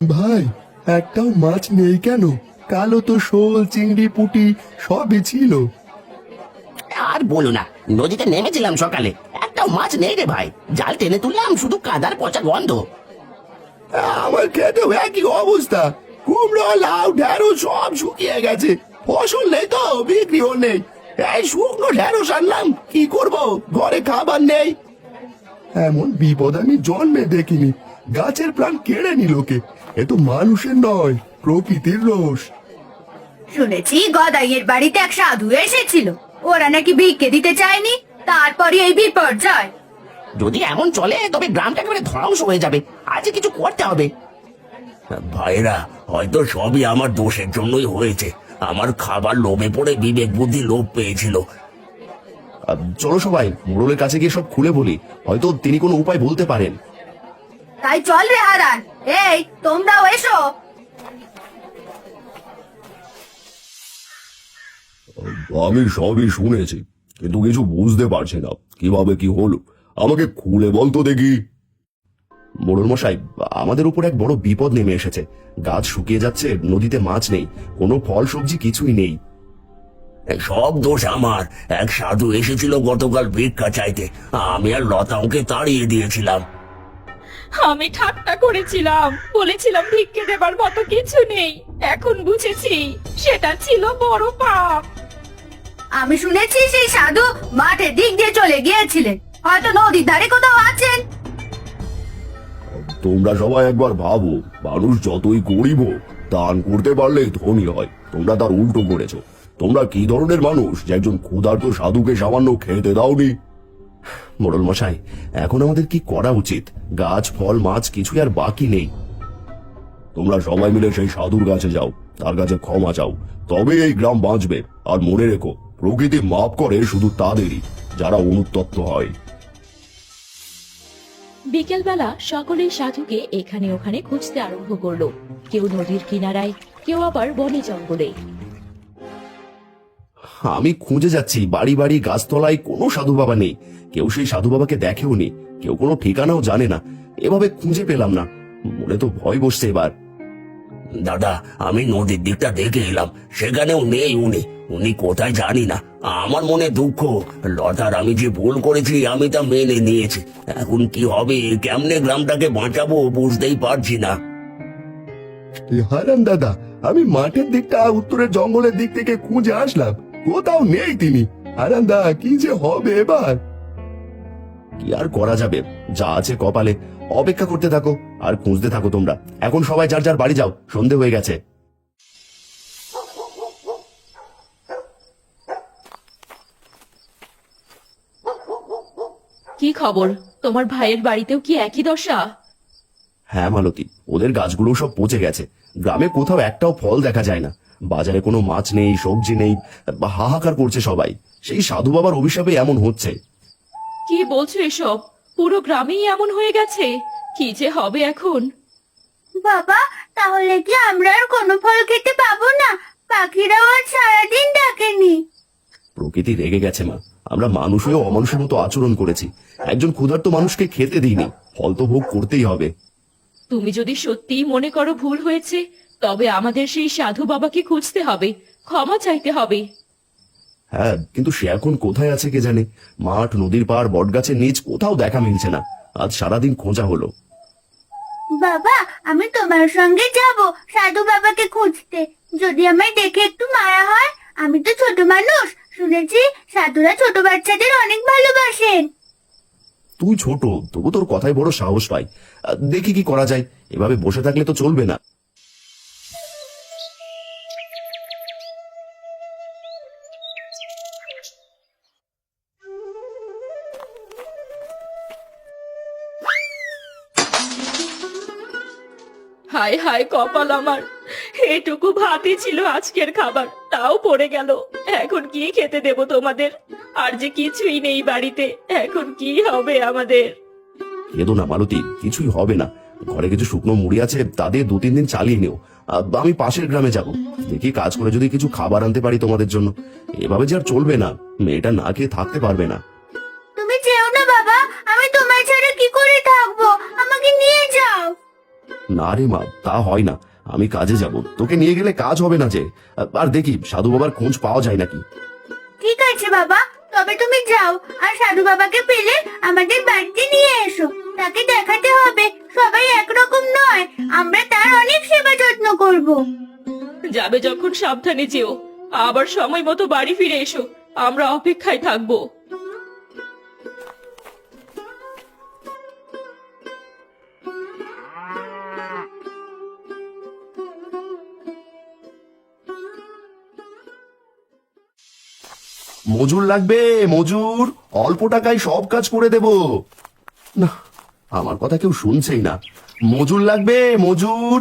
ভাই, একটাও মাছ নেই কেন? কালো তো শোল, চিংড়ি, পুঁটি সবই ছিল। আর বলো না, নদীতে নেমেছিলাম সকালে, একটাও মাছ নেই রে ভাই। জাল টেনে তুললাম, শুধু কাদার পচা গন্ধ। আমার খেতেও একই অবস্থা। কুমড়ো, লাউ, ঢেঁড়স সব শুকিয়ে গেছে। ফসল নেই তো, বিক্রিও নেই। এই শুকনো ঢেঁড়স আনলাম, কি করব? ঘরে খাবার নেই। এমন বিপদ আমি জন্মে দেখিনি। গাছের প্রাণ কেড়ে নিল কে? এ তো মানুষের নয়, প্রকৃতির রোষ। শুনেছি গদাইয়ের বাড়িতে এক সাধু এসেছিল, ওরা নাকি ভিক্ষে দিতে চায়নি, তারপরে এই বিপর্যয়। যদি এমন চলে তবে গ্রামটা একেবারে ধ্বংস হয়ে যাবে। আজ কিছু করতে হবে। ভাইরা, হয়তো সবই আমার দোষের জন্যই হয়েছে। আমার খাবার লোভে পড়ে বিবেক বুদ্ধি লোপ পেয়েছিল। চলো সবাই মোড়লের কাছে গিয়ে সব খুলে বলি, হয়তো তিনি কোনো উপায় বলতে পারেন। তাই চল রে হারান, এই তোমরাও এসো। আমি সবই শুনেছি, কিন্তু কিছু বুঝতে পারছি না কিভাবে কি হলো। আমাকে খুলে বলতো দেখি। মোড়ল মশাই, আমাদের উপর এক বড় বিপদ নেমে এসেছে। গাছ শুকিয়ে যাচ্ছে, নদীতে মাছ নেই, কোনো ফল সবজি কিছুই নেই। সব দোষ আমার। এক সাধু এসেছিল গতকাল ভিক্ষা চাইতে, আমি আর লতা ওকে তাড়িয়ে দিয়েছিলাম। আমি ঠাট্টা করেছিলাম, বলেছিলাম ভিক্ষে দেবার মতো কিছু নেই। এখন বুঝেছি সেটা ছিল বড় পাপ। আমি শুনেছি সেই সাধু মাঠের দিক দিয়ে চলে গিয়েছিলেন, হয়তো নদীর ধারে কোথাও আছেন। তোমরা সবাই একবার ভাবো, মানুষ যতই গরিব হোক, দান করতে পারলে ধনী হয়। তোমরা তার উল্টো করেছো। তোমরা কি ধরনের মানুষ যে একজন ক্ষুধার্ত সাধুকে সামান্য খেতে দাওনি? মোড়ল মশাই, এখন আমাদের কি করা উচিত? গাছ, ফল, মাছ কিছুই আর বাকি নেই। তোমরা সবাই মিলে সেই সাধুর কাছে যাও, তার কাছে ক্ষমা চাও, তবে এই গ্রাম বাঁচবে। আর মনে রেখো, প্রকৃতি মাফ করে শুধু তাদেরই যারা অনুতপ্ত হয়। বিকেলবেলা সকলেই সাধুকে এখানে ওখানে খুঁজতে আরম্ভ করলো। কেউ নদীর কিনারায়, কেউ আবার বনে জঙ্গলে। আমি খুঁজে যাচ্ছি বাড়ি বাড়ি, গাছতলায়, কোনো সাধু বাবা নেই। কেউ সেই সাধু বাবাকে দেখেও নি, কেউ কোনো ঠিকানাও জানে না। এভাবে খুঁজে পেলাম না, মনে তো ভয় বসছে এবার। দাদা, আমি নদীর দিকটা দেখে এলাম, সেখানেও নেই উনি। উনি কোথায় জানি না। আমার মনে দুঃখ। লতার আমি যে ভুল করেছি আমি তা মেনে নিয়েছি। এখন কি হবে, কেমনে গ্রামটাকে বাঁচাবো বুঝতেই পারছি না। হারান দাদা, আমি মাঠের দিকটা, উত্তরের জঙ্গলের দিক থেকে খুঁজে আসলাম, কোথাও নেই তিনি। হারান দা, কি যে হবে এবার? কি আর করা যাবে, যা আছে কপালে। অপেক্ষা করতে থাকো আর খুঁজতে থাকো তোমরা। এখন সবাই যার যার বাড়ি যাও, সন্ধে হয়ে গেছে। কি খবর? তোমার ভাইয়ের বাড়িতেও কি একই দশা? হ্যাঁ মালতী, ওদের গাছগুলো সব পচে গেছে। গ্রামে কোথাও একটাও ফল দেখা যায় না। বাজারে কোনো মাছ নেই, সবজি নেই। হাহাকার করছে সবাই। সেই সাধু বাবার অভিশাপে এমন হচ্ছে। কি বলছো এসব? পুরো গ্রামেই এমন হয়ে গেছে? কি যে হবে এখন? বাবা, তাহলে কি আমরা আর কোনো ফল খেতে পাবো না? পাখিরাও আর সারাদিন ডাকেনি। প্রকৃতি রেগে গেছে মা। আমরা মানুষ হয়ে অমানুষের মতো আচরণ করেছি। একজন ক্ষুধার্ত মানুষকে খেতে দিইনি, ফল তো ভোগ করতেই হবে। তুমি যদি সত্যিই মনে করো ভুল হয়েছে, তবে আমাদের সেই সাধু বাবাকে খুঁজতে হবে, ক্ষমা চাইতে হবে। হ্যাঁ, কিন্তু সে এখন কোথায় আছে কে জানে। মাঠ, নদীর পাড়, বটগাছের নিচ কোথাও দেখা মিলছে না। আজ সারাদিন খোঁজা হলো। বাবা, আমি তোমার সঙ্গে যাব সাধু বাবাকে খুঁজতে। যদি আমায় দেখে একটু মায়া হয়। আমি তো ছোট মানুষ, শুনেছি সাধুরা ছোট বাচ্চাদের অনেক ভালোবাসেন। তুই ছোট, তবু তোর কথায় বড় সাহস পাই। দেখি কি করা যায়। এভাবে বসে থাকলে তো চলবে না। হায় হায় কপাল আমার, এটুকু ভাতই ছিল আজকের খাবার, তাও পড়ে গেল। এখন কি খেতে দেব তোমাদের? আর যে কিছুই নেই বাড়িতে, এখন কি হবে আমাদের? কেঁদো না মালতী, কিছুই হবে না। ঘরে কিছু শুকনো মুড়ি আছে, তাদের 2-3 দিন চালিয়ে নিও। আমি পাশের গ্রামে যাব, দেখি কাজ করে যদি কিছু খাবার আনতে পারি তোমাদের জন্য। এভাবে যে আর চলবে না, মেয়েটা না খেয়ে থাকতে পারবে না। তুমি যেও না বাবা, আমি তোমায় ছাড়া কি করে থাকবো? আমাকে নিয়ে যাও। না রে মা, তা হয় না। আমি কাজে যাব, তোকে নিয়ে গেলে কাজ হবে না যে। আর দেখি সাধু বাবার খোঁজ পাওয়া যায় নাকি। ঠিক আছে বাবা, তবে তুমি যাও, আর সাধু বাবাকে পেলে আমাদের বাড়িতে নিয়ে এসো। তাকে দেখাতে হবে সবাই একরকম নয়, আমরা তার অনেক সেবা যত্ন করব। যাবে যখন সাবধানে যেও, আবার সময় মতো বাড়ি ফিরে এসো, আমরা অপেক্ষায় থাকবো। মজুর লাগবে, মজুর। অল্প টাকায় সব কাজ করে দেব। না, আমার কথা কেউ শুনছেই না। মজুর লাগবে, মজুর।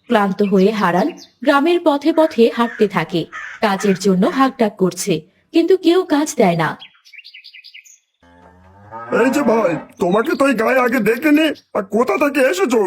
ক্লান্ত হয়ে হারান গ্রামের পথে পথে হাঁটতে থাকে। কাজের জন্য হাঁকডাক করছে, কিন্তু কেউ কাজ দেয় না। এই যে ভাই, তোমাকে তো এই গায়ে আগে দেখিনি, আর কোথা থেকে এসেছো?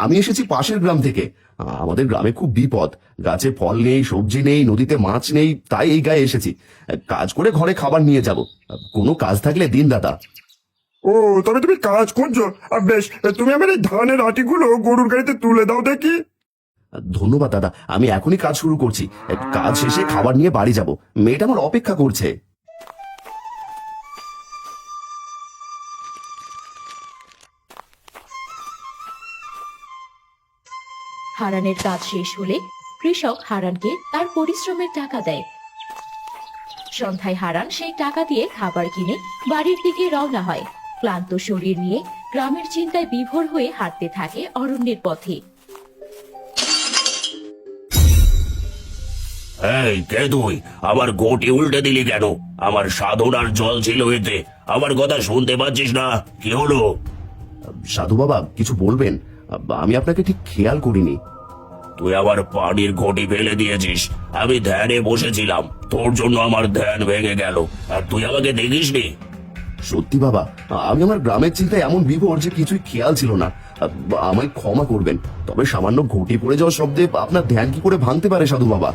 আমি এসেছি পাশের গ্রাম থেকে। আমাদের গ্রামে খুব বিপদ, গাছে ফল নেই, সবজি নেই, নদীতে মাছ নেই, তাই এই গায়ে এসেছি। কাজ করে ঘরে খাবার নিয়ে যাব। কোনো কাজ থাকলে দিন দাদা। ও, তবে তুমি কাজ করছো? আর বেশ, তুমি আমার এই ধানের আটিগুলো গরুর গাড়িতে তুলে দাও দেখি। ধন্যবাদ দাদা, আমি এখনই কাজ শুরু করছি। কাজ শেষে খাবার নিয়ে বাড়ি যাব, মেয়েটা আমার অপেক্ষা করছে। হারানের কাজ শেষ হলে কৃষক হারানকে তার পরিশ্রমের টাকা দেয়। সন্ধ্যায় হারান সেই টাকা দিয়ে খাবার কিনে বাড়ির দিকে রওনা হয়। ক্লান্ত শরীর নিয়ে গ্রামের চিন্তায় বিভোর হয়ে হাঁটতে থাকে অরণ্যের পথে। এই কে তুই? আমার গোটি উল্টে দিলি কেন? আমার সাধনার জল ছিল এতে, আমার কথা শুনতে পাচ্ছিস না? কি হলো? সাধু বাবা, কিছু বলবেন? আমি আপনাকে ঠিক খেয়াল করিনি। তুই আমার পানির ঘটি ফেলে দিয়েছিস। আমি ধ্যানে বসেছিলাম, তোর জন্য আমার ধ্যান ভেঙে গেল, আর তুই আমাকে দেখিসনি। সত্যি বাবা, আমি আমার গ্রামের চিন্তায় এমন বিভোর যে কিছুই খেয়াল ছিল না। আমায় ক্ষমা করবেন। তবে সামান্য ঘটি পড়ে যাওয়ার শব্দে আপনার ধ্যান কি করে ভাঙতে পারে সাধু বাবা?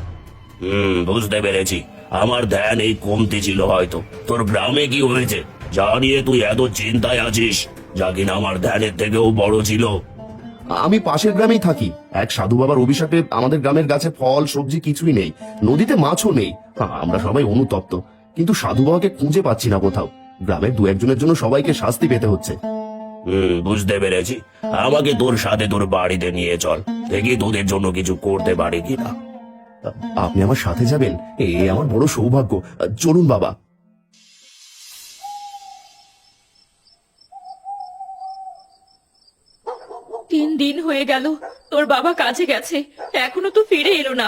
বুঝতে পেরেছি, আমার ধ্যান এই কমতি ছিল হয়তো। তোর গ্রামে কি হয়েছে যা নিয়ে তুই এত চিন্তায় আছিস, যা কিনা আমার ধ্যানের থেকেও বড় ছিল? আমি পাশের গ্রামেই থাকি। এক সাধু বাবার অভিশাপে আমাদের গ্রামের গাছে ফল সবজি কিছুই নেই, নদীতে মাছও নেই। আমরা সবাই অনুতপ্ত, কিন্তু সাধু বাবাকে খুঁজে পাচ্ছি না কোথাও। গ্রামের দু একজনের জন্য সবাইকে শাস্তি পেতে হচ্ছে। বুঝতে পেরেছি। আমাকে তোর সাথে তোর বাড়িতে নিয়ে চল, দেখি তোদের জন্য কিছু করতে পারি কিনা। আপনি আমার সাথে যাবেন? এ আমার বড় সৌভাগ্য। চলুন বাবা। 3 দিন হয়ে গেল তোর বাবা কাজে গেছে, এখনো তো ফিরে এলো না।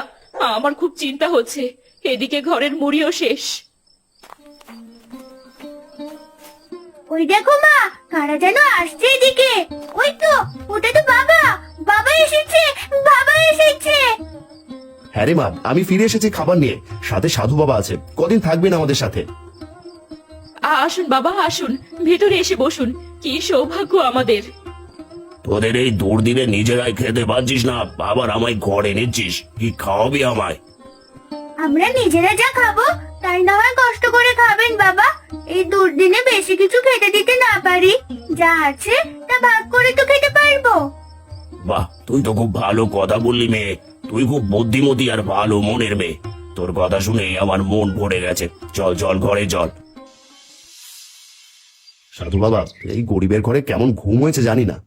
আমার খুব চিন্তা হচ্ছে, এদিকে ঘরের মুড়িও শেষ। ওই দেখো মা, কারা যেন আসছে এদিকে। ওই তো, ওটা তো বাবা। বাবা এসেছে, বাবা এসেছে। হ্যাঁ রে মা, আমি ফিরে এসেছি খাবার নিয়ে। সাথে সাধু বাবা আছে। কদিন থাকবেন আমাদের সাথে? আসুন বাবা, আসুন, ভেতরে এসে বসুন। কি সৌভাগ্য আমাদের। তোদের এই দুর্দিনে নিজেরাই খেতে পারছিস না, আবার আমায় ঘরে নিচ্ছিস। কি খাওয়াবি আমায়? আমরা নিজেরা যা খাবো তাই না হয় কষ্ট করে খাবেন বাবা। এই দুর্দিনে বেশি কিছু খেতে দিতে না পারি, যা আছে তা ভাগ করে তো খেতে পারবো। বাহ, তুই তো খুব ভালো কথা বললি মেয়ে। তুই খুব বুদ্ধিমতী আর ভালো মনের মেয়ে। তোর কথা শুনে আমার মন ভরে গেছে। চল চল, ঘরে চল। সাধু বাবা, এই গরিবের ঘরে কেমন ঘুম হয়েছে জানি না।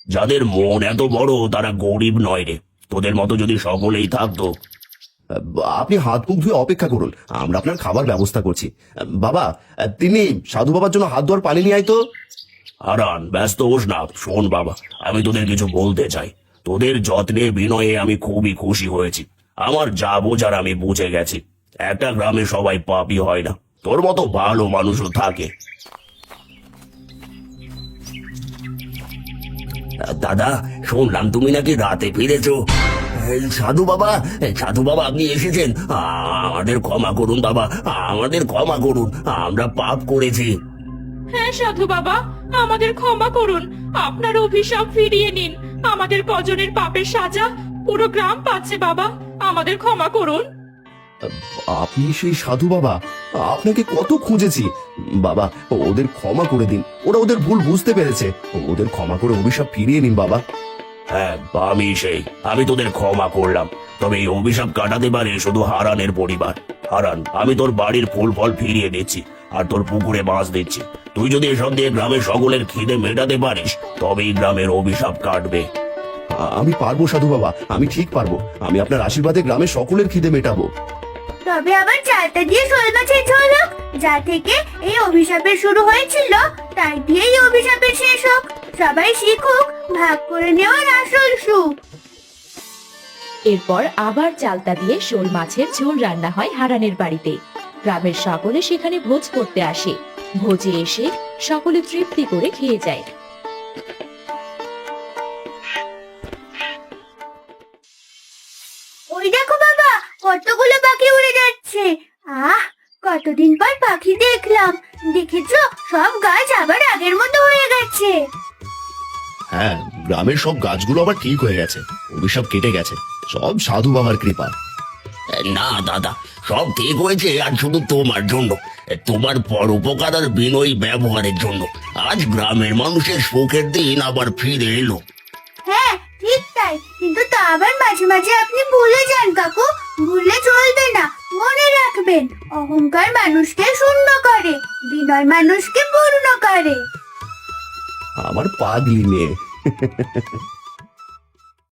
যাদের মন এত বড় তারা গরিব নয় রে। তোদের মতো যদি সকলেই থাকতো। আপনি হাত মুখ ধুয়ে অপেক্ষা করুন, আমরা আপনার খাবার ব্যবস্থা করছি। বাবা, তিনি সাধু বাবার জন্য হাত ধোয়ার পানি নিয়ে আয় তো। হারান, ব্যস্ত হোস না। শোন বাবা, আমি তোদের কিছু বলতে চাই। তোদের যত্নে বিনয়ে আমি খুবই খুশি হয়েছি। আমার যা বোঝার আমি বুঝে গেছি। একটা গ্রামে সবাই পাপী হয় না, তোর মতো ভালো মানুষও থাকে। দাদা, শুনলাম তুমি নাকি রাতে ফিরেছো। সাধু বাবা, সাধু বাবা, আপনি এসেছেন। আমাদের ক্ষমা করুন বাবা, আমাদের ক্ষমা করুন। আমরা পাপ করেছি। হ্যাঁ সাধু বাবা, আমাদের ক্ষমা করুন। আপনার অভিশাপ ফিরিয়ে নিন। আমাদের কজনের পাপের সাজা পুরো গ্রাম পাচ্ছে বাবা, আমাদের ক্ষমা করুন। আপনি সেই সাধু বাবা? আপনাকে কত খুঁজেছি বাবা। ওদের ক্ষমা করে দিন, ওরা ওদের ভুল বুঝতে পেরেছে। ওদের ক্ষমা করে অভিশাপ ফিরিয়ে নিন বাবা। হ্যাঁ, আমি তোদের ক্ষমা করলাম। তবে এই অভিশাপ কাটাতে পারে শুধু হারানের পরিবার। হারান, আমি তোর বাড়ির ফুল ফল ফিরিয়ে দিচ্ছি আর তোর পুকুরে মাছ দিচ্ছি। তুই যদি এসব দিয়ে গ্রামের সকলের খিদে মেটাতে পারিস তবেই গ্রামের অভিশাপ কাটবে। আমি পারবো সাধু বাবা, আমি ঠিক পারবো। আমি আপনার আশীর্বাদে গ্রামের সকলের খিদে মেটাবো। তবে আবার চালটা দিয়ে শোল মাছের ঝোল হোক, যা থেকে এই অভিশাপের শুরু হয়েছিল তাই দিয়েই অভিশাপের শেষ হোক। সবাই শিখুক ভাগ করে নেওয়ার আসল সুখ। এরপর আবার চালতা দিয়ে শোল মাছের ঝোল রান্না হয় হারানের বাড়িতে। গ্রামের সকলে সেখানে ভোজ করতে আসে। ভোজে এসে সকলে তৃপ্তি করে খেয়ে যায়। ওই দেখো বাবা, কতগুলো পাখি উড়ে যাচ্ছে। আহ, কতদিন পর পাখি দেখলাম। দেখেছো, সব গাছ আবার আগের মতো হয়ে গেছে। হ্যাঁ, গ্রামের সব গাছগুলো আবার ঠিক হয়ে গেছে, অভিশাপ কেটে গেছে। সব সাধু বাবার কৃপা। না দাদা, সব ঠিক হয়েছে আর শুধু তোমার জন্য, তোমার পরোপকার আর বিনয়ী ব্যবহারের জন্য আজ গ্রামের মানুষের সুখের দিন আবার ফিরে এলো। হ্যাঁ ঠিক তাই, কিন্তু তা আবার মাঝে মাঝে আপনি ভুলে যান কাকু। ভুললে চলবে না, মনে রাখবেন অহংকার মানুষকে শূন্য করে, বিনয় মানুষকে পূর্ণ করে। আমার পাগলি মেয়ে।